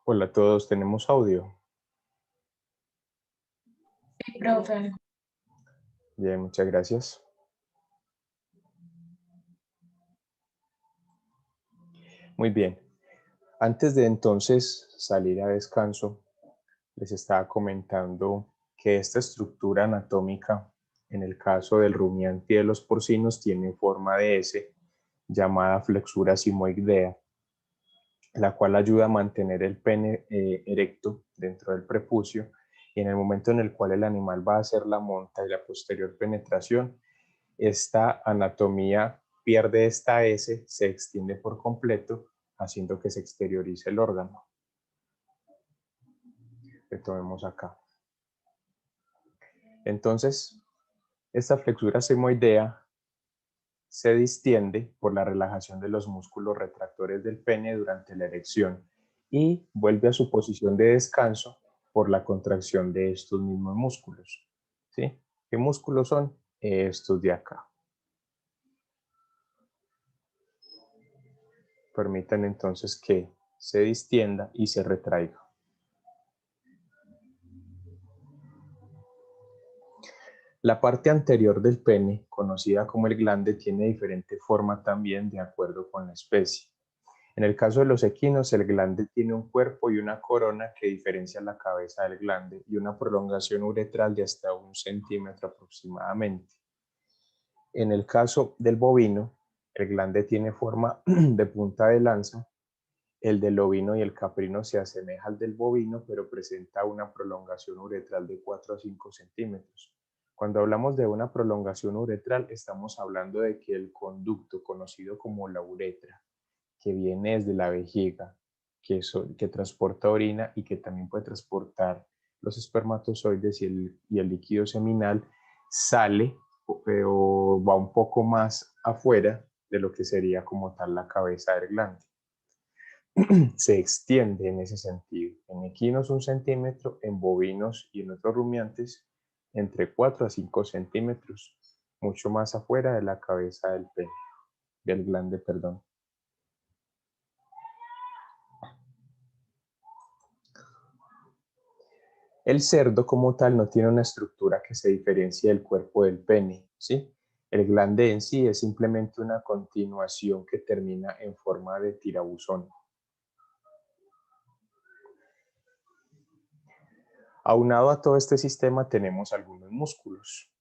Hola a todos, ¿tenemos audio? Sí, profe. Bien, muchas gracias. Muy bien. Antes de entonces salir a descanso, les estaba comentando que esta estructura anatómica, en el caso del rumiante y de los porcinos, tiene forma de S, llamada flexura simoidea, la cual ayuda a mantener el pene erecto dentro del prepucio, y en el momento en el cual el animal va a hacer la monta y la posterior penetración, esta anatomía pierde esta S, se extiende por completo, haciendo que se exteriorice el órgano. Retomemos acá. Entonces, esta flexura simoidea se distiende por la relajación de los músculos retractores del pene durante la erección y vuelve a su posición de descanso por la contracción de estos mismos músculos. ¿Sí? ¿Qué músculos son? Estos de acá. Permitan entonces que se distienda y se retraiga. La parte anterior del pene, conocida como el glande, tiene diferente forma también de acuerdo con la especie. En el caso de los equinos, el glande tiene un cuerpo y una corona que diferencia la cabeza del glande y una prolongación uretral de hasta 1 centímetro aproximadamente. En el caso del bovino, el glande tiene forma de punta de lanza. El del ovino y el caprino se asemeja al del bovino, pero presenta una prolongación uretral de 4 a 5 centímetros. Cuando hablamos de una prolongación uretral, estamos hablando de que el conducto conocido como la uretra, que viene desde la vejiga, que transporta orina y que también puede transportar los espermatozoides y el líquido seminal, sale o va un poco más afuera de lo que sería como tal la cabeza del glande. Se extiende en ese sentido. En equinos 1 centímetro, en bovinos y en otros rumiantes entre 4 a 5 centímetros, mucho más afuera de la cabeza del pene, del glande, perdón. El cerdo como tal no tiene una estructura que se diferencie del cuerpo del pene, ¿sí? El glande en sí es simplemente una continuación que termina en forma de tirabuzón. Aunado a todo este sistema tenemos algunos músculos,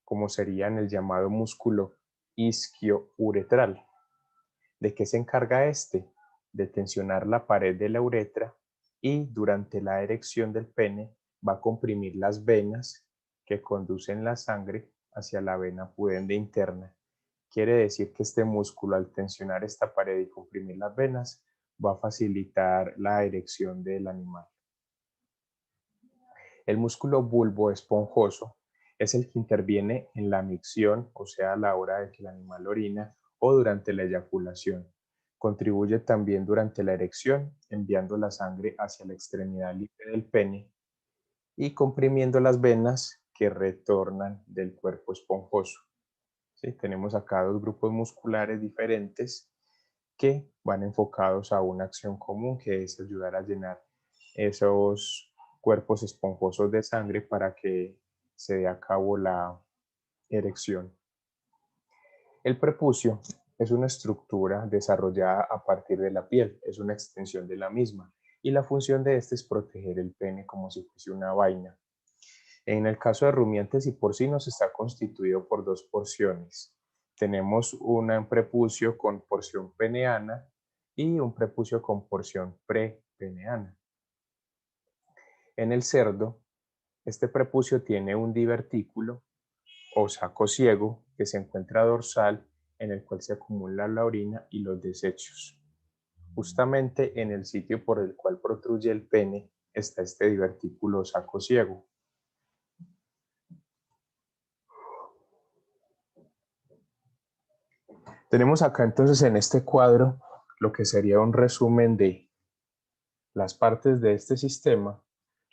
como serían el llamado músculo isquiouretral. ¿De qué se encarga este? De tensionar la pared de la uretra y durante la erección del pene va a comprimir las venas que conducen la sangre hacia la vena pudende interna. Quiere decir que este músculo, al tensionar esta pared y comprimir las venas, va a facilitar la erección del animal. El músculo bulbo esponjoso es el que interviene en la micción, o sea, a la hora de que el animal orina o durante la eyaculación. Contribuye también durante la erección, enviando la sangre hacia la extremidad libre del pene y comprimiendo las venas que retornan del cuerpo esponjoso. ¿Sí? Tenemos acá dos grupos musculares diferentes que van enfocados a una acción común, que es ayudar a llenar esos cuerpos esponjosos de sangre para que se dé a cabo la erección. El prepucio es una estructura desarrollada a partir de la piel, es una extensión de la misma, y la función de este es proteger el pene como si fuese una vaina. En el caso de rumiantes y porcinos está constituido por dos porciones. Tenemos un prepucio con porción peneana y un prepucio con porción prepeneana. En el cerdo, este prepucio tiene un divertículo o saco ciego que se encuentra dorsal, en el cual se acumula la orina y los desechos. Justamente en el sitio por el cual protruye el pene está este divertículo o saco ciego. Tenemos acá entonces en este cuadro lo que sería un resumen de las partes de este sistema,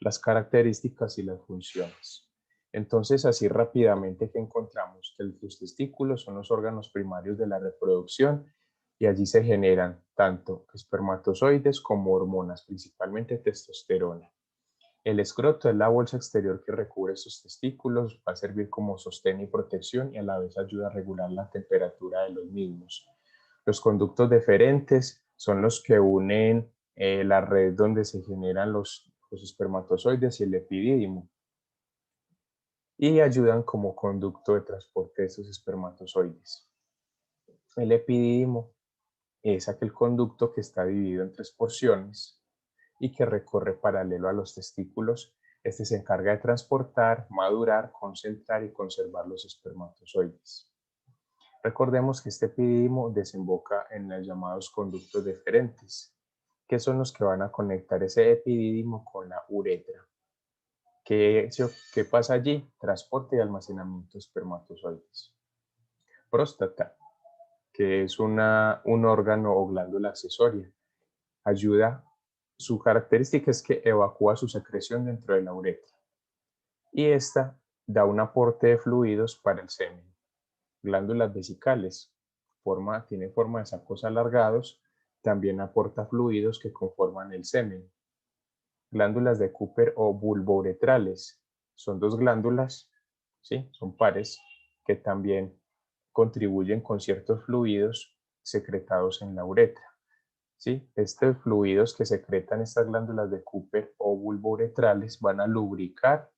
las características y las funciones. Entonces, así rápidamente que encontramos que los testículos son los órganos primarios de la reproducción, y allí se generan tanto espermatozoides como hormonas, principalmente testosterona. El escroto es la bolsa exterior que recubre estos testículos, va a servir como sostén y protección y a la vez ayuda a regular la temperatura de los mismos. Los conductos deferentes son los que unen la red donde se generan los espermatozoides y el epidídimo y ayudan como conducto de transporte de estos espermatozoides. El epidídimo es aquel conducto que está dividido en 3 porciones y que recorre paralelo a los testículos. Este se encarga de transportar, madurar, concentrar y conservar los espermatozoides. Recordemos que este epidídimo desemboca en los llamados conductos deferentes, que son los que van a conectar ese epidídimo con la uretra. ¿Qué pasa allí? Transporte y almacenamiento de espermatozoides. Próstata, que es un órgano o glándula accesoria. Su característica es que evacúa su secreción dentro de la uretra y esta da un aporte de fluidos para el semen. Glándulas vesicales, tiene forma de sacos alargados, también aporta fluidos que conforman el semen. Glándulas de Cooper o bulbouretrales, son 2 glándulas, ¿sí? Son pares, que también contribuyen con ciertos fluidos secretados en la uretra. ¿Sí? Estos fluidos que secretan estas glándulas de Cooper o bulbouretrales van a lubricar,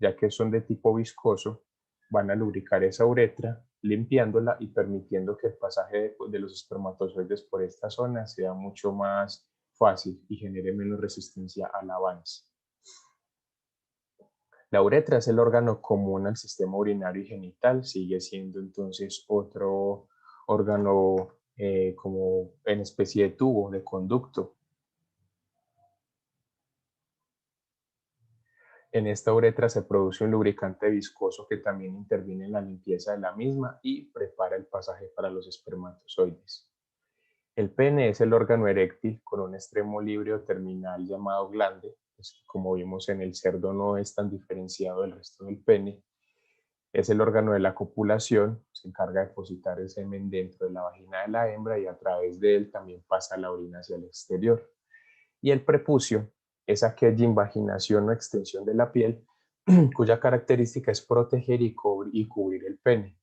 ya que son de tipo viscoso, van a lubricar esa uretra, limpiándola y permitiendo que el pasaje de los espermatozoides por esta zona sea mucho más fácil y genere menos resistencia al avance. La uretra es el órgano común al sistema urinario y genital, sigue siendo entonces otro órgano como en especie de tubo, de conducto. En esta uretra se produce un lubricante viscoso que también interviene en la limpieza de la misma y prepara el pasaje para los espermatozoides. El pene es el órgano eréctil con un extremo libre o terminal llamado glande, pues, como vimos en el cerdo no es tan diferenciado del resto del pene. Es el órgano de la copulación, se encarga de depositar el semen dentro de la vagina de la hembra y a través de él también pasa la orina hacia el exterior. Y el prepucio es aquella invaginación o extensión de la piel cuya característica es proteger y cubrir el pene.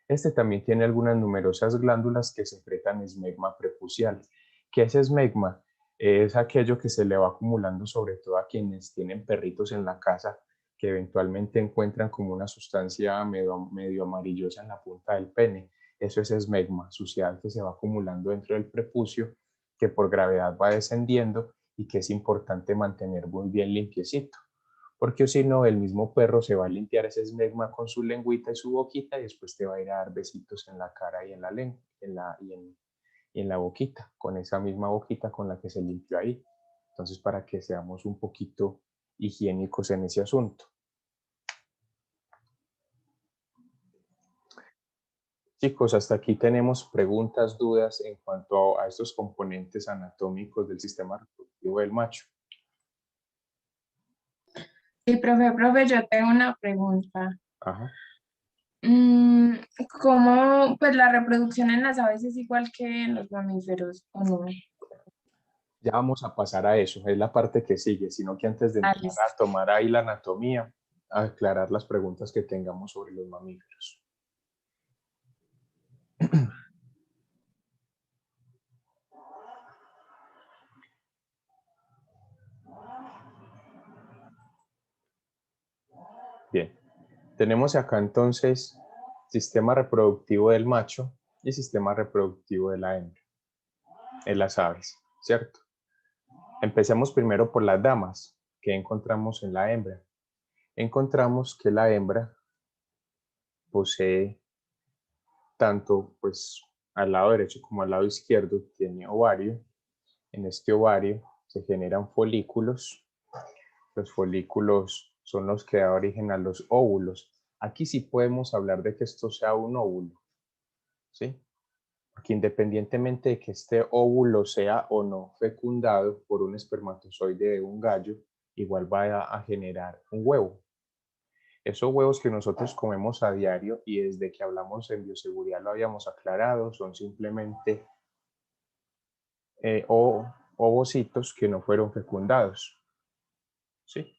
Este también tiene algunas numerosas glándulas que secretan esmegma prepucial. ¿Qué es esmegma? Es aquello que se le va acumulando sobre todo a quienes tienen perritos en la casa que eventualmente encuentran como una sustancia medio amarillosa en la punta del pene. Eso es esmegma, suciedad que se va acumulando dentro del prepucio, que por gravedad va descendiendo y que es importante mantener muy bien limpiecito, porque si no, el mismo perro se va a limpiar ese esmegma con su lengüita y su boquita y después te va a ir a dar besitos en la cara y en la lengua y en la boquita, con esa misma boquita con la que se limpió ahí. Entonces, para que seamos un poquito higiénicos en ese asunto. Chicos, hasta aquí tenemos preguntas, dudas en cuanto a estos componentes anatómicos del sistema reproductivo del macho. Sí, profe, yo tengo una pregunta. Ajá. Mm, ¿Cómo, pues la reproducción en las aves es igual que en los mamíferos o no? Ya vamos a pasar a eso, es la parte que sigue, sino que antes de Ah, empezar listo. a tomar ahí la anatomía, a aclarar las preguntas que tengamos sobre los mamíferos. Bien, tenemos acá entonces sistema reproductivo del macho y sistema reproductivo de la hembra, en las aves, ¿cierto? Empecemos primero por las damas. ¿Qué encontramos en la hembra? Encontramos que la hembra posee tanto pues al lado derecho como al lado izquierdo tiene ovario. En este ovario se generan folículos. Los folículos son los que dan origen a los óvulos. Aquí sí podemos hablar de que esto sea un óvulo, ¿sí? Porque independientemente de que este óvulo sea o no fecundado por un espermatozoide de un gallo, igual va a generar un huevo. Esos huevos que nosotros comemos a diario y desde que hablamos en bioseguridad lo habíamos aclarado, son simplemente ovocitos que no fueron fecundados, ¿sí?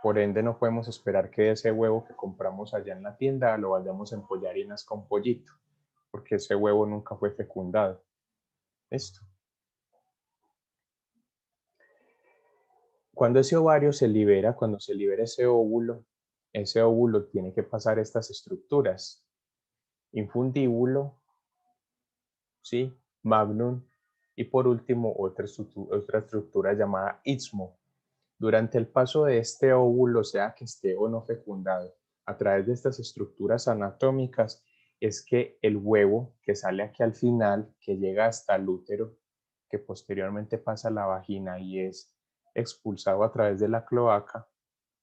Por ende, no podemos esperar que ese huevo que compramos allá en la tienda lo vayamos a empollar y nazca un pollito, porque ese huevo nunca fue fecundado. ¿Listo? Cuando ese ovario se libera, cuando se libera ese óvulo tiene que pasar estas estructuras: infundíbulo, ¿sí? Magnum y por último otra estructura llamada istmo. Durante el paso de este óvulo, sea que esté o no fecundado, a través de estas estructuras anatómicas, es que el huevo que sale aquí al final, que llega hasta el útero, que posteriormente pasa a la vagina y es expulsado a través de la cloaca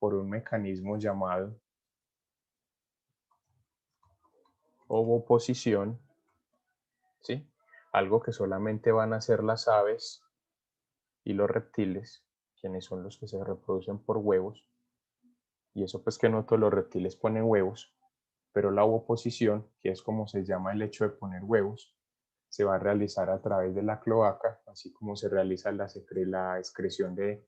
por un mecanismo llamado ovoposición, ¿sí? Algo que solamente van a hacer las aves y los reptiles, quienes son los que se reproducen por huevos, y eso pues que no todos los reptiles ponen huevos, pero la ovoposición, que es como se llama el hecho de poner huevos, se va a realizar a través de la cloaca, así como se realiza la excreción de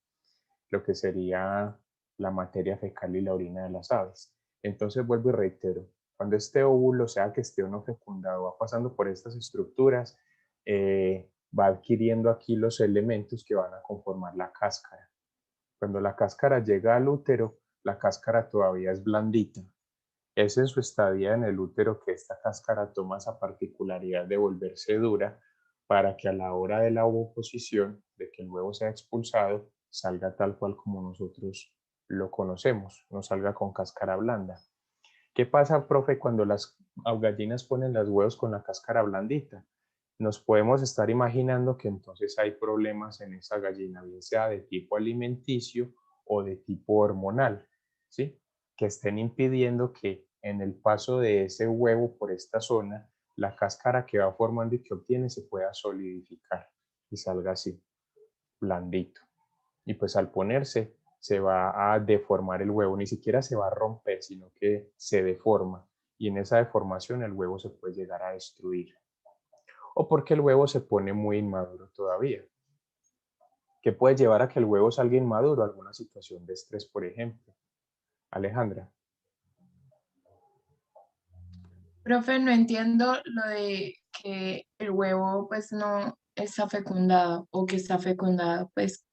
lo que sería la materia fecal y la orina de las aves. Entonces vuelvo y reitero, cuando este óvulo, sea que esté o no fecundado, va pasando por estas estructuras, va adquiriendo aquí los elementos que van a conformar la cáscara. Cuando la cáscara llega al útero, la cáscara todavía es blandita. Es en su estadía en el útero que esta cáscara toma esa particularidad de volverse dura para que a la hora de la ovoposición, de que el huevo sea expulsado, salga tal cual como nosotros lo conocemos, no salga con cáscara blanda. ¿Qué pasa, profe, cuando las gallinas ponen los huevos con la cáscara blandita? Nos podemos estar imaginando que entonces hay problemas en esa gallina, bien sea de tipo alimenticio o de tipo hormonal, ¿sí? Que estén impidiendo que en el paso de ese huevo por esta zona, la cáscara que va formando y que obtiene se pueda solidificar y salga así, blandito. Y pues al ponerse se va a deformar el huevo, ni siquiera se va a romper, sino que se deforma. Y en esa deformación el huevo se puede llegar a destruir. O porque el huevo se pone muy inmaduro todavía, que puede llevar a que el huevo salga inmaduro, alguna situación de estrés, por ejemplo. Alejandra. Profe, no entiendo lo de que el huevo pues no está fecundado o que está fecundado, pues,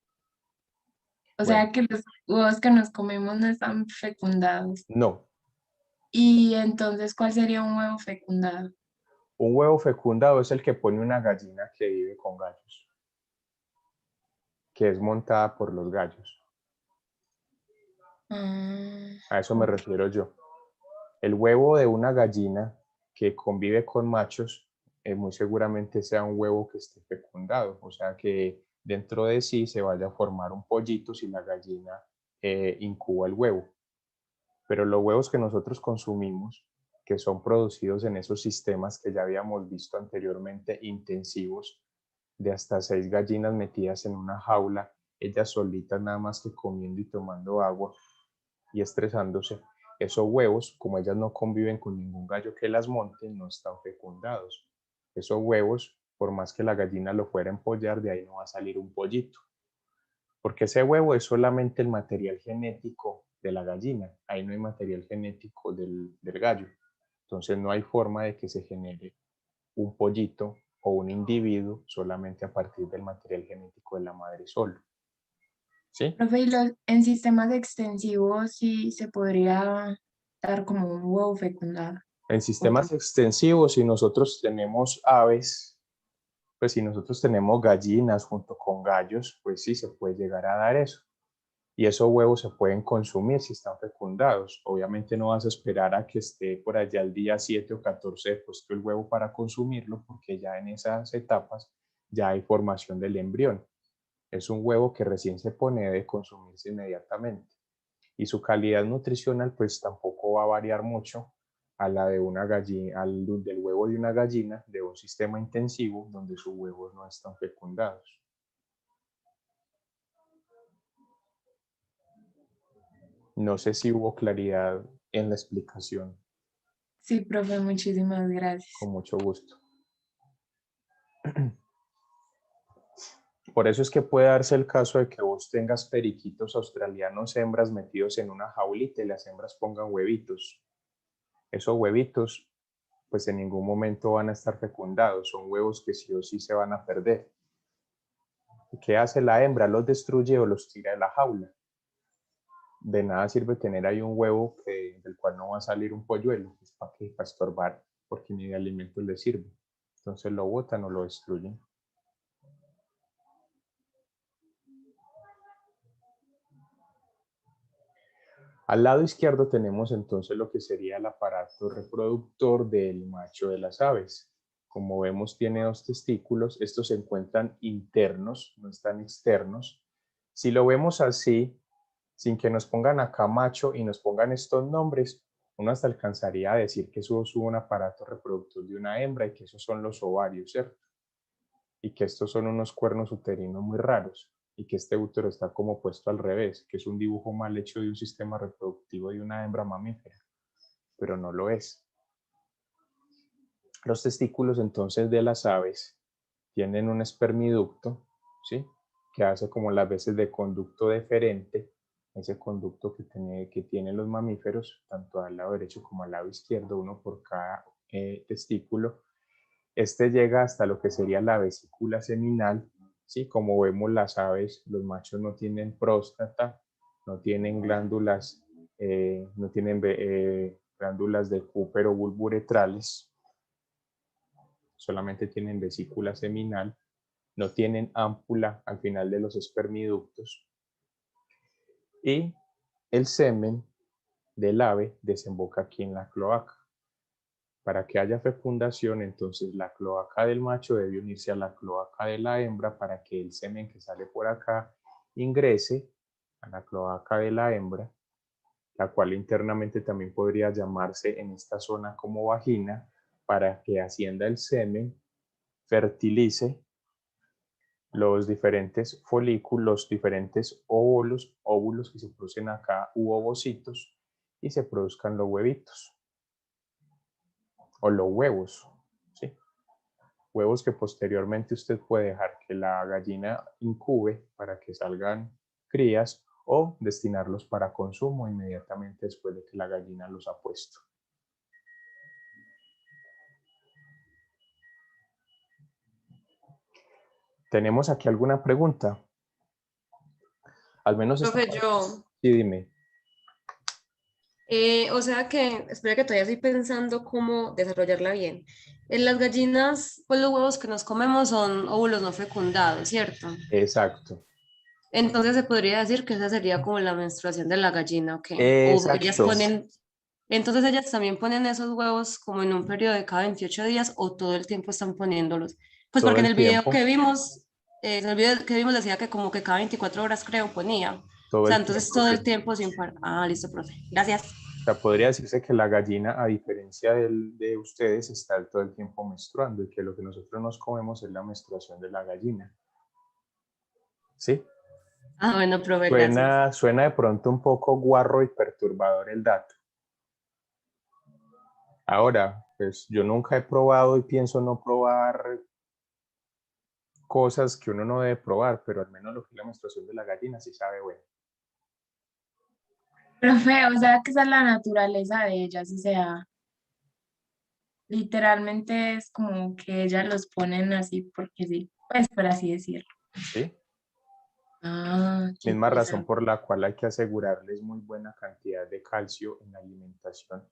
o Bueno, sea que los huevos que nos comemos no están fecundados. no. Y entonces, ¿cuál sería un huevo fecundado? Un huevo fecundado es el que pone una gallina que vive con gallos, que es montada por los gallos. Ah, A eso me ok. refiero yo. El huevo de una gallina que convive con machos, muy seguramente sea un huevo que esté fecundado, o sea que dentro de sí se vaya a formar un pollito si la gallina incuba el huevo. Pero los huevos que nosotros consumimos, que son producidos en esos sistemas que ya habíamos visto anteriormente, intensivos, de hasta 6 gallinas metidas en una jaula, ellas solitas nada más que comiendo y tomando agua y estresándose. Esos huevos, como ellas no conviven con ningún gallo que las monte, no están fecundados. Esos huevos, por más que la gallina lo fuera a empollar, de ahí no va a salir un pollito, porque ese huevo es solamente el material genético de la gallina, ahí no hay material genético del gallo. Entonces no hay forma de que se genere un pollito o un individuo solamente a partir del material genético de la madre solo. ¿Sí? Profe, en sistemas extensivos sí se podría dar como un huevo fecundado. En Ok. sistemas extensivos, si nosotros tenemos aves, pues si nosotros tenemos gallinas junto con gallos, pues sí se puede llegar a dar eso. Y esos huevos se pueden consumir si están fecundados. Obviamente no vas a esperar a que esté por allá el día 7 o 14 puesto el huevo para consumirlo, porque ya en esas etapas ya hay formación del embrión. Es un huevo que recién se pone, debe consumirse inmediatamente. Y su calidad nutricional pues tampoco va a variar mucho a la de una gallina, del huevo de una gallina de un sistema intensivo donde sus huevos no están fecundados. No sé si hubo claridad en la explicación. Sí, profe, muchísimas gracias. Con mucho gusto. Por eso es que puede darse el caso de que vos tengas periquitos australianos hembras metidos en una jaulita y las hembras pongan huevitos. Esos huevitos, pues en ningún momento van a estar fecundados, son huevos que sí o sí se van a perder. ¿Y qué hace la hembra? ¿Los destruye o los tira de la jaula? De nada sirve tener ahí un huevo del cual no va a salir un polluelo, pues para qué, para estorbar, porque ni de alimento le sirve. Entonces lo botan o lo destruyen. Al lado izquierdo tenemos entonces lo que sería el aparato reproductor del macho de las aves. Como vemos, tiene dos testículos. Estos se encuentran internos, no están externos. Si lo vemos así, sin que nos pongan acá macho y nos pongan estos nombres, uno hasta alcanzaría a decir que eso es un aparato reproductor de una hembra y que esos son los ovarios, ¿cierto? Y que estos son unos cuernos uterinos muy raros y que este útero está como puesto al revés, que es un dibujo mal hecho de un sistema reproductivo de una hembra mamífera, pero no lo es. Los testículos entonces de las aves tienen un espermiducto, ¿sí? Que hace como las veces de conducto deferente, ese conducto que tienen los mamíferos, tanto al lado derecho como al lado izquierdo, uno por cada testículo. Este llega hasta lo que sería la vesícula seminal, ¿sí? Como vemos las aves, los machos no tienen próstata, no tienen glándulas, no tienen glándulas de Cooper o bulburetrales, solamente tienen vesícula seminal, no tienen ámpula al final de los espermiductos y el semen del ave desemboca aquí en la cloaca. Para que haya fecundación, entonces la cloaca del macho debe unirse a la cloaca de la hembra para que el semen que sale por acá ingrese a la cloaca de la hembra, la cual internamente también podría llamarse en esta zona como vagina, para que ascienda el semen, fertilice los diferentes folículos, diferentes óvulos que se producen acá u ovocitos y se produzcan los huevitos o los huevos, ¿sí? Huevos que posteriormente usted puede dejar que la gallina incube para que salgan crías o destinarlos para consumo inmediatamente después de que la gallina los ha puesto. ¿Tenemos aquí alguna pregunta? Al menos esta Profe, parte. yo, Sí, dime. o sea que, espera que todavía estoy pensando cómo desarrollarla bien. En las gallinas, pues los huevos que nos comemos son óvulos no fecundados, ¿cierto? Exacto. Entonces se podría decir que esa sería como la menstruación de la gallina, ¿ok? O ellas Exacto. ponen, entonces ellas también ponen esos huevos como en un periodo de cada 28 días o todo el tiempo están poniéndolos. Pues Todo porque en el el video tiempo. que vimos, en el video que vimos decía que como que cada 24 horas creo ponía. O Todo sea, el entonces tiempo, todo sí. el tiempo sin parar. Ah, listo, profe. Gracias. O sea, podría decirse que la gallina, a diferencia de ustedes, está todo el tiempo menstruando y que lo que nosotros nos comemos es la menstruación de la gallina. ¿Sí? Ah, bueno, profe, gracias. Suena de pronto un poco guarro y perturbador el dato. Ahora, pues yo nunca he probado y pienso no probar cosas que uno no debe probar, pero al menos lo que es la menstruación de la gallina sí sabe bueno. Profe, o sea que esa es la naturaleza de ellas, o sea, literalmente es como que ellas los ponen así porque sí, pues por así decirlo. ¿Sí? Ah, qué Misma razón interesante. por la cual hay que asegurarles muy buena cantidad de calcio en la alimentación.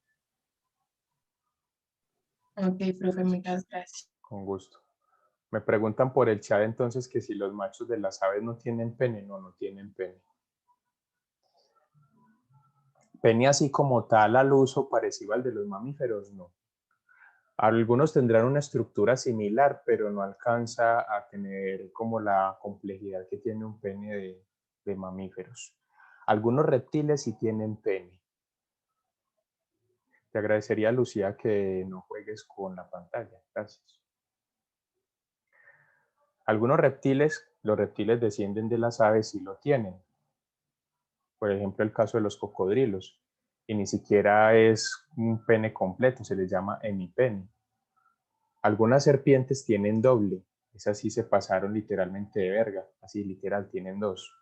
Ok, profe, muchas gracias. Con gusto. Me preguntan por el chat entonces que si los machos de las aves no tienen pene. No, no tienen pene. Pene así como tal al uso parecido al de los mamíferos, no. Algunos tendrán una estructura similar, pero no alcanza a tener como la complejidad que tiene un pene de mamíferos. Algunos reptiles sí tienen pene. Te agradecería, Lucía, que no juegues con la pantalla. Gracias. Algunos reptiles, los reptiles descienden de las aves y lo tienen. Por ejemplo, el caso de los cocodrilos. y ni siquiera es un pene completo, se le llama hemipene. Algunas serpientes tienen doble, esas sí se pasaron literalmente de verga, así literal, tienen dos,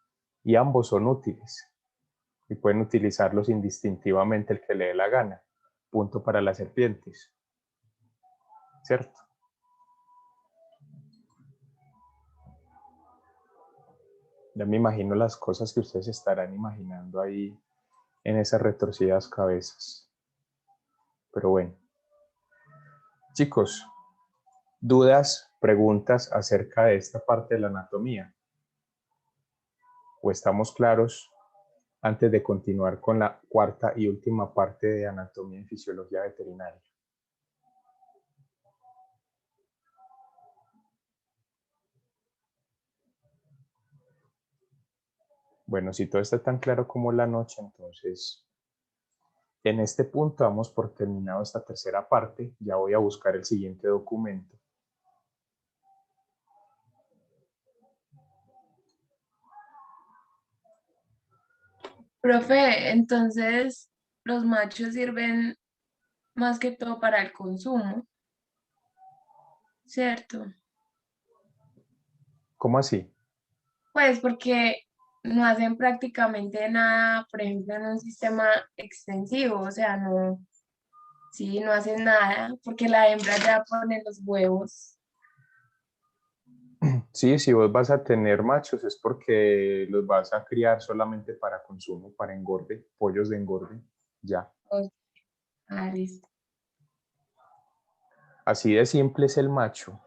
y ambos son útiles y pueden utilizarlos indistintivamente el que le dé la gana. Punto para las serpientes, ¿cierto? Ya me imagino las cosas que ustedes estarán imaginando ahí en esas retorcidas cabezas. Pero bueno. Chicos, ¿dudas, preguntas acerca de esta parte de la anatomía? ¿O estamos claros antes de continuar con la cuarta y última parte de anatomía y fisiología veterinaria? Bueno, si todo está tan claro como la noche, entonces en este punto damos por terminado esta tercera parte. Ya voy a buscar el siguiente documento. Profe, entonces los machos sirven más que todo para el consumo, ¿cierto? ¿Cómo así? Pues porque no hacen prácticamente nada, por ejemplo, en un sistema extensivo, o sea, no, sí, no hacen nada, porque la hembra ya pone los huevos. Sí, si vos vas a tener machos es porque los vas a criar solamente para consumo, para engorde, pollos de engorde, ya. Listo. Así de simple es el macho.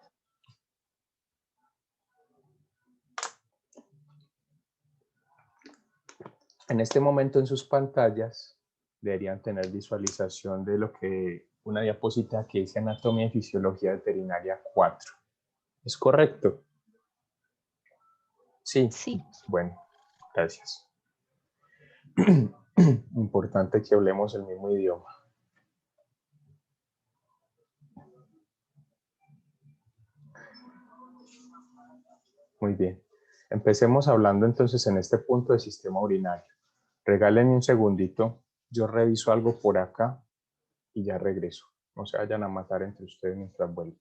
En este momento en sus pantallas deberían tener visualización de lo que una diapositiva que dice Anatomía y Fisiología Veterinaria 4. ¿Es correcto? Sí. Sí. Bueno, gracias. Importante que hablemos el mismo idioma. Muy bien. Empecemos hablando entonces en este punto del sistema urinario. Regálenme un segundito. Yo reviso algo por acá y ya regreso. No se vayan a matar entre ustedes mientras vuelvo.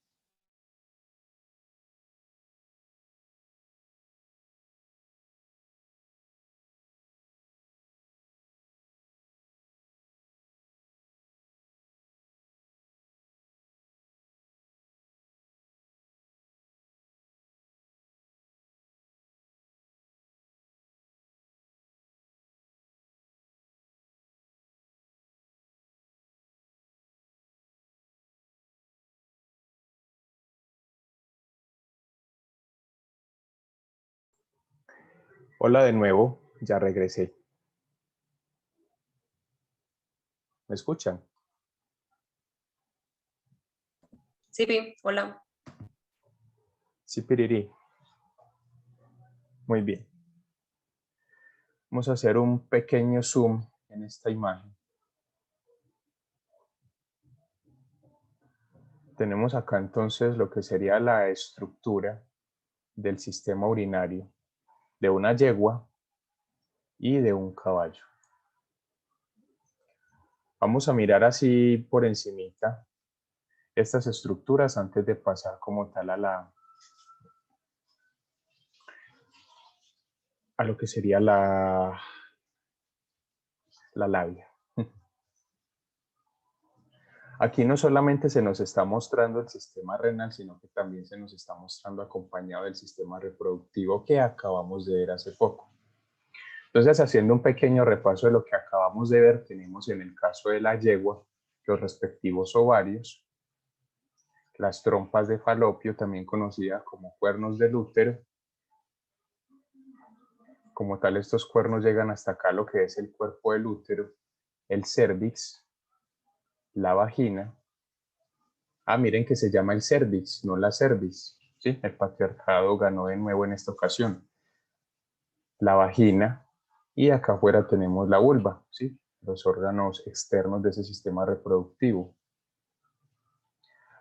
Hola de nuevo, ya regresé. ¿Me escuchan? Sí, hola. Sí, pirirí. Muy bien. Vamos a hacer un pequeño zoom en esta imagen. Tenemos acá entonces lo que sería la estructura del sistema urinario de una yegua y de un caballo. Vamos a mirar así por encimita estas estructuras antes de pasar como tal a lo que sería la labia. Aquí no solamente se nos está mostrando el sistema renal, sino que también se nos está mostrando acompañado del sistema reproductivo que acabamos de ver hace poco. Entonces, haciendo un pequeño repaso de lo que acabamos de ver, tenemos en el caso de la yegua los respectivos ovarios, las trompas de falopio, también conocidas como cuernos del útero. Como tal, estos cuernos llegan hasta acá, lo que es el cuerpo del útero, el cérvix, la vagina. Miren que se llama el cervix, no la cervix. ¿Sí? El patriarcado ganó de nuevo en esta ocasión. La vagina y acá afuera tenemos la vulva, ¿sí? Los órganos externos de ese sistema reproductivo.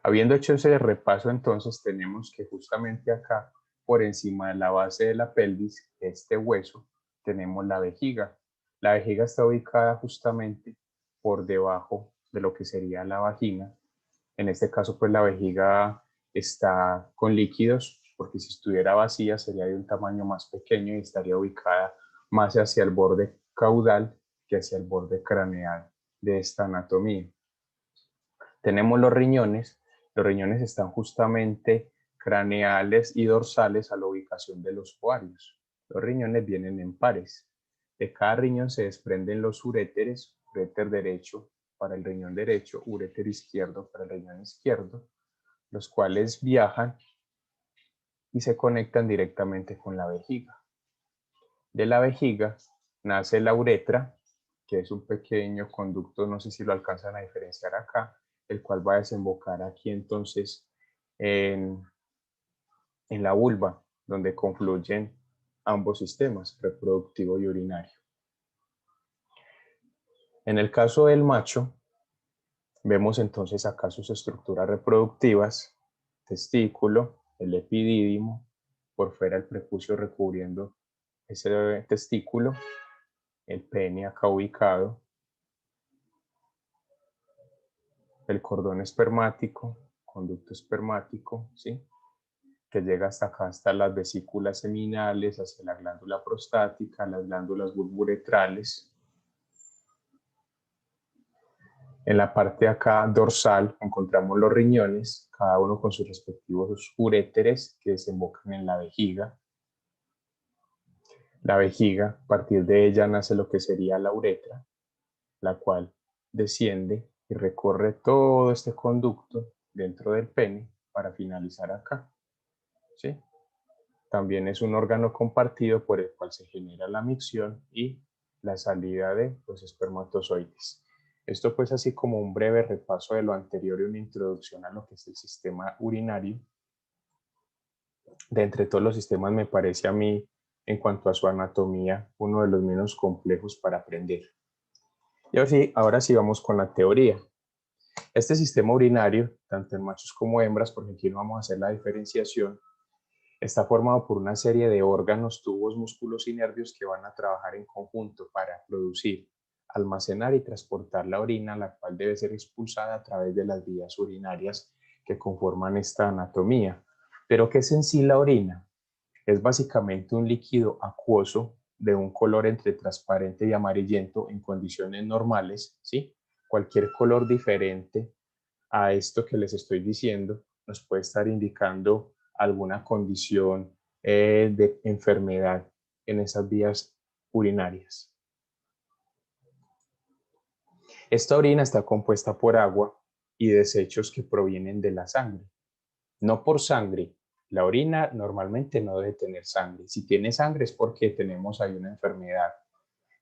Habiendo hecho ese repaso, entonces tenemos que justamente acá, por encima de la base de la pelvis, este hueso, tenemos la vejiga. La vejiga está ubicada justamente por debajo de lo que sería la vagina. En este caso, pues la vejiga está con líquidos, porque si estuviera vacía sería de un tamaño más pequeño y estaría ubicada más hacia el borde caudal que hacia el borde craneal de esta anatomía. Tenemos los riñones. Los riñones están justamente craneales y dorsales a la ubicación de los ovarios. Los riñones vienen en pares. De cada riñón se desprenden los uréteres, uréter derecho para el riñón derecho, uréter izquierdo para el riñón izquierdo, los cuales viajan y se conectan directamente con la vejiga. De la vejiga nace la uretra, que es un pequeño conducto, no sé si lo alcanzan a diferenciar acá, el cual va a desembocar aquí entonces en la vulva, donde confluyen ambos sistemas, reproductivo y urinario. En el caso del macho, vemos entonces acá sus estructuras reproductivas, testículo, el epidídimo, por fuera el prepucio recubriendo ese testículo, el pene acá ubicado, el cordón espermático, conducto espermático, ¿sí? Que llega hasta acá, hasta las vesículas seminales, hacia la glándula prostática, las glándulas bulbourethales. En la parte de acá dorsal encontramos los riñones, cada uno con sus respectivos uréteres que desembocan en la vejiga. La vejiga, a partir de ella nace lo que sería la uretra, la cual desciende y recorre todo este conducto dentro del pene para finalizar acá, ¿sí? También es un órgano compartido por el cual se genera la micción y la salida de los espermatozoides. Esto pues así como un breve repaso de lo anterior y una introducción a lo que es el sistema urinario. De entre todos los sistemas me parece a mí, en cuanto a su anatomía, uno de los menos complejos para aprender. Y ahora sí vamos con la teoría. Este sistema urinario, tanto en machos como hembras, porque aquí no vamos a hacer la diferenciación, está formado por una serie de órganos, tubos, músculos y nervios que van a trabajar en conjunto para producir, almacenar y transportar la orina, la cual debe ser expulsada a través de las vías urinarias que conforman esta anatomía. ¿Pero qué es en sí la orina? Es básicamente un líquido acuoso de un color entre transparente y amarillento en condiciones normales, ¿sí? Cualquier color diferente a esto que les estoy diciendo nos puede estar indicando alguna condición de enfermedad en esas vías urinarias. Esta orina está compuesta por agua y desechos que provienen de la sangre, no por sangre. La orina normalmente no debe tener sangre. Si tiene sangre es porque tenemos ahí una enfermedad.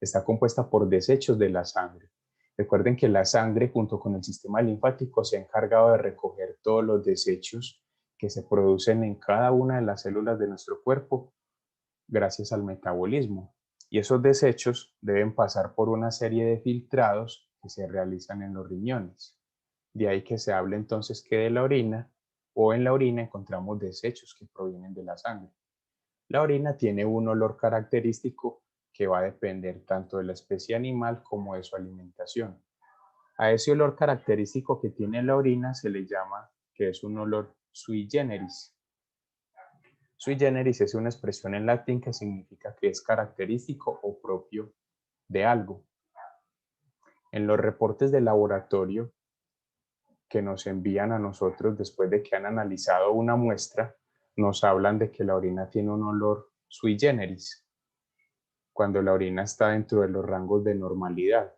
Está compuesta por desechos de la sangre. Recuerden que la sangre junto con el sistema linfático se ha encargado de recoger todos los desechos que se producen en cada una de las células de nuestro cuerpo gracias al metabolismo. Y esos desechos deben pasar por una serie de filtrados que se realizan en los riñones. De ahí que se habla entonces que de la orina o en la orina encontramos desechos que provienen de la sangre. La orina tiene un olor característico que va a depender tanto de la especie animal como de su alimentación. A ese olor característico que tiene la orina se le llama que es un olor sui generis. Sui generis es una expresión en latín que significa que es característico o propio de algo. En los reportes de laboratorio que nos envían a nosotros después de que han analizado una muestra, nos hablan de que la orina tiene un olor sui generis, cuando la orina está dentro de los rangos de normalidad.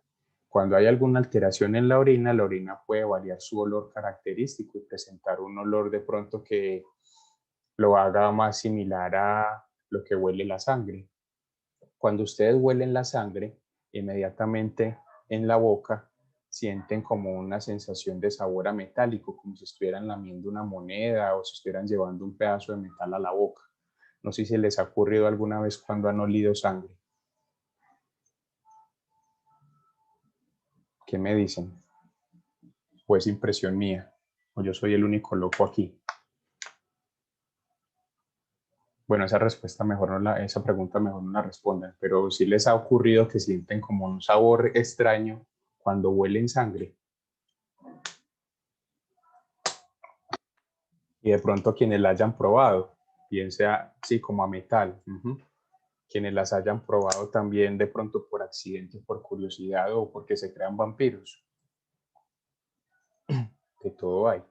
Cuando hay alguna alteración en la orina puede variar su olor característico y presentar un olor de pronto que lo haga más similar a lo que huele la sangre. Cuando ustedes huelen la sangre, inmediatamente en la boca sienten como una sensación de sabor a metálico, como si estuvieran lamiendo una moneda o si estuvieran llevando un pedazo de metal a la boca. No sé si les ha ocurrido alguna vez cuando han olido sangre. ¿Qué me dicen? ¿O es impresión mía? ¿O yo soy el único loco aquí? Bueno, esa pregunta mejor no la respondan, pero sí les ha ocurrido que sienten como un sabor extraño cuando huelen sangre. Y de pronto quienes la hayan probado, bien sea así como a metal, quienes las hayan probado también de pronto por accidente, por curiosidad o porque se crean vampiros. De todo hay.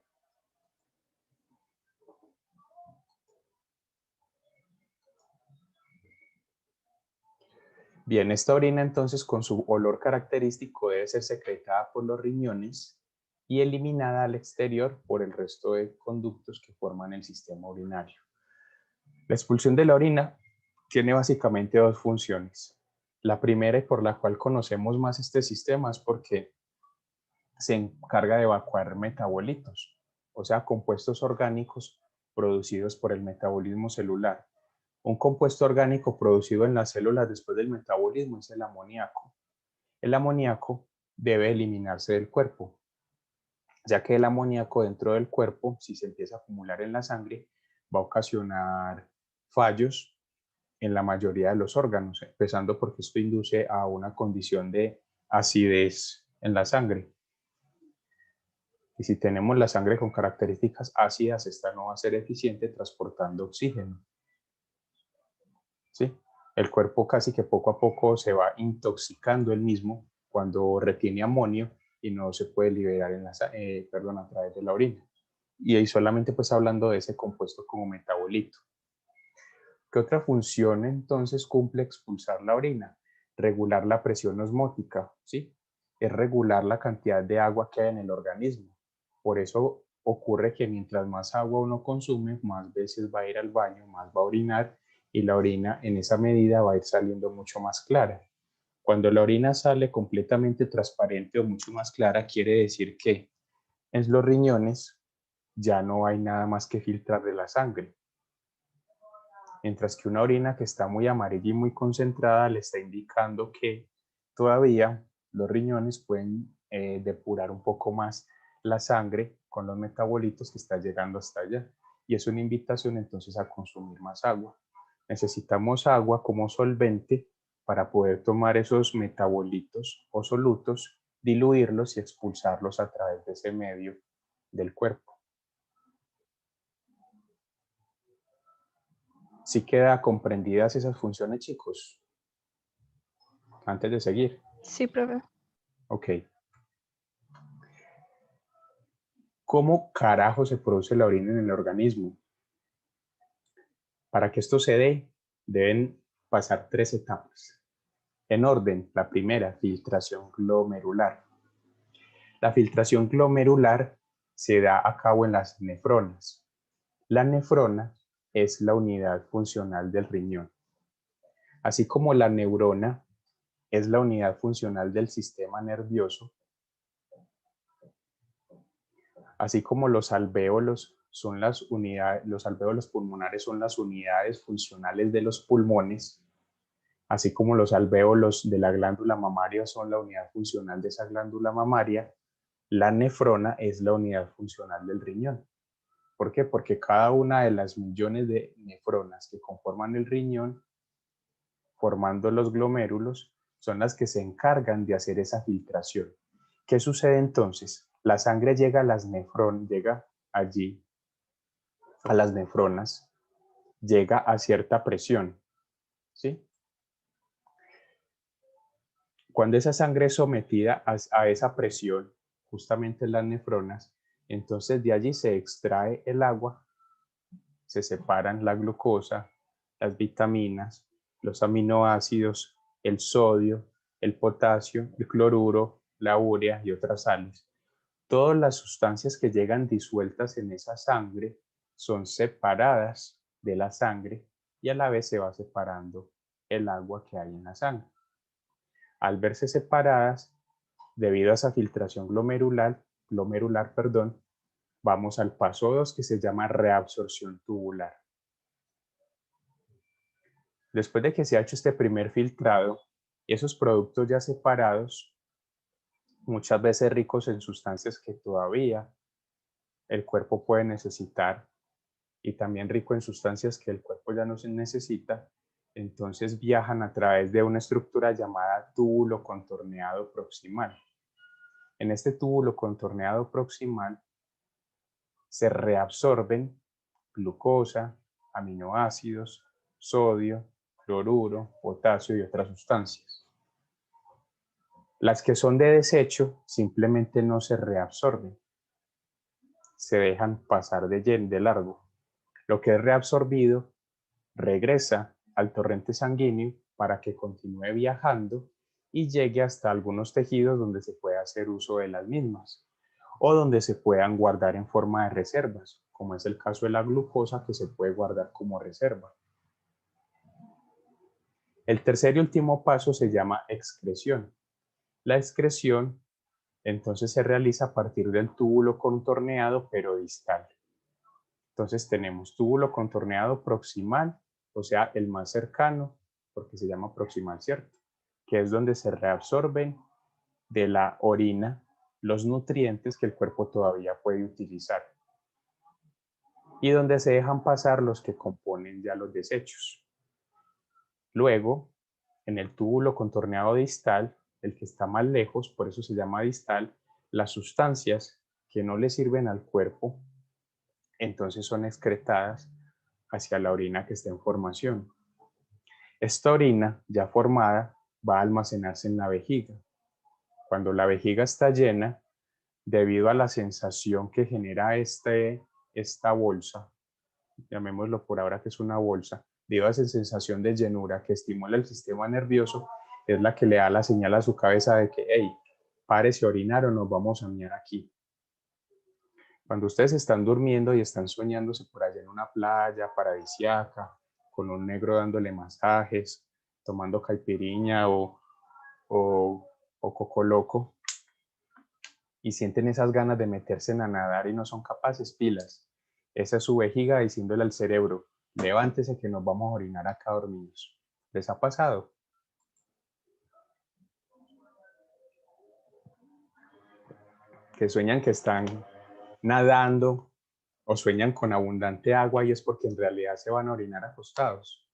Bien, esta orina entonces con su olor característico debe ser secretada por los riñones y eliminada al exterior por el resto de conductos que forman el sistema urinario. La expulsión de la orina tiene básicamente dos funciones. La primera y por la cual conocemos más este sistema es porque se encarga de evacuar metabolitos, o sea, compuestos orgánicos producidos por el metabolismo celular. Un compuesto orgánico producido en las células después del metabolismo es el amoníaco. El amoníaco debe eliminarse del cuerpo, ya que el amoníaco dentro del cuerpo, si se empieza a acumular en la sangre, va a ocasionar fallos en la mayoría de los órganos, empezando porque esto induce a una condición de acidez en la sangre. Y si tenemos la sangre con características ácidas, esta no va a ser eficiente transportando oxígeno. ¿Sí? El cuerpo casi que poco a poco se va intoxicando él mismo cuando retiene amonio y no se puede liberar a través de la orina. Y ahí solamente pues hablando de ese compuesto como metabolito. ¿Qué otra función entonces cumple expulsar la orina? Regular la presión osmótica, ¿sí? Es regular la cantidad de agua que hay en el organismo. Por eso ocurre que mientras más agua uno consume, más veces va a ir al baño, más va a orinar y la orina en esa medida va a ir saliendo mucho más clara. Cuando la orina sale completamente transparente o mucho más clara, quiere decir que en los riñones ya no hay nada más que filtrar de la sangre. Mientras que una orina que está muy amarilla y muy concentrada le está indicando que todavía los riñones pueden depurar un poco más la sangre con los metabolitos que está llegando hasta allá. Y es una invitación entonces a consumir más agua. Necesitamos agua como solvente para poder tomar esos metabolitos o solutos, diluirlos y expulsarlos a través de ese medio del cuerpo. ¿Sí queda comprendidas esas funciones, chicos? Antes de seguir. Sí, profe. Ok. ¿Cómo carajo se produce la orina en el organismo? Para que esto se dé, deben pasar 3 etapas. En orden, la primera, filtración glomerular. La filtración glomerular se da a cabo en las nefronas. La nefrona es la unidad funcional del riñón. Así como la neurona es la unidad funcional del sistema nervioso, así como los alvéolos son las unidades, los alvéolos pulmonares son las unidades funcionales de los pulmones, así como los alvéolos de la glándula mamaria son la unidad funcional de esa glándula mamaria, la nefrona es la unidad funcional del riñón. ¿Por qué? Porque cada una de las millones de nefronas que conforman el riñón, formando los glomérulos, son las que se encargan de hacer esa filtración. ¿Qué sucede entonces? La sangre llega a las nefronas, llega allí a las nefronas, llega a cierta presión, ¿sí? Cuando esa sangre es sometida a esa presión, justamente en las nefronas, entonces de allí se extrae el agua, se separan la glucosa, las vitaminas, los aminoácidos, el sodio, el potasio, el cloruro, la urea y otras sales. Todas las sustancias que llegan disueltas en esa sangre son separadas de la sangre y a la vez se va separando el agua que hay en la sangre. Al verse separadas, debido a esa filtración glomerular, vamos al paso 2 que se llama reabsorción tubular. Después de que se ha hecho este primer filtrado, esos productos ya separados, muchas veces ricos en sustancias que todavía el cuerpo puede necesitar y también rico en sustancias que el cuerpo ya no se necesita, entonces viajan a través de una estructura llamada túbulo contorneado proximal. En este túbulo contorneado proximal se reabsorben glucosa, aminoácidos, sodio, cloruro, potasio y otras sustancias. Las que son de desecho simplemente no se reabsorben, se dejan pasar de largo. Lo que es reabsorbido regresa al torrente sanguíneo para que continúe viajando y llegue hasta algunos tejidos donde se puede hacer uso de las mismas o donde se puedan guardar en forma de reservas, como es el caso de la glucosa que se puede guardar como reserva. El tercer y último paso se llama excreción. La excreción entonces se realiza a partir del túbulo contorneado pero distal. Entonces tenemos túbulo contorneado proximal, o sea, el más cercano, porque se llama proximal, ¿cierto? Que es donde se reabsorben de la orina los nutrientes que el cuerpo todavía puede utilizar y donde se dejan pasar los que componen ya los desechos. Luego, en el túbulo contorneado distal, el que está más lejos, por eso se llama distal, las sustancias que no le sirven al cuerpo, entonces son excretadas hacia la orina que está en formación. Esta orina ya formada va a almacenarse en la vejiga. Cuando la vejiga está llena, debido a la sensación que genera esta bolsa, llamémoslo por ahora que es una bolsa, debido a esa sensación de llenura que estimula el sistema nervioso, es la que le da la señal a su cabeza de que, hey, párese a orinar o nos vamos a miar aquí. Cuando ustedes están durmiendo y están soñándose por allá en una playa paradisiaca, con un negro dándole masajes, tomando caipiriña o coco loco, y sienten esas ganas de meterse a nadar y no son capaces, pilas. Esa es su vejiga diciéndole al cerebro, levántese que nos vamos a orinar acá dormidos. ¿Les ha pasado? Que sueñan que están nadando o sueñan con abundante agua y es porque en realidad se van a orinar acostados.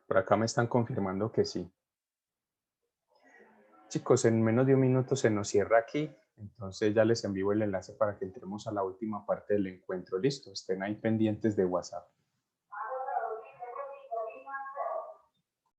Por acá me están confirmando que sí. Chicos, en menos de un minuto se nos cierra aquí, entonces ya les envío el enlace para que entremos a la última parte del encuentro. Listo, estén ahí pendientes de WhatsApp.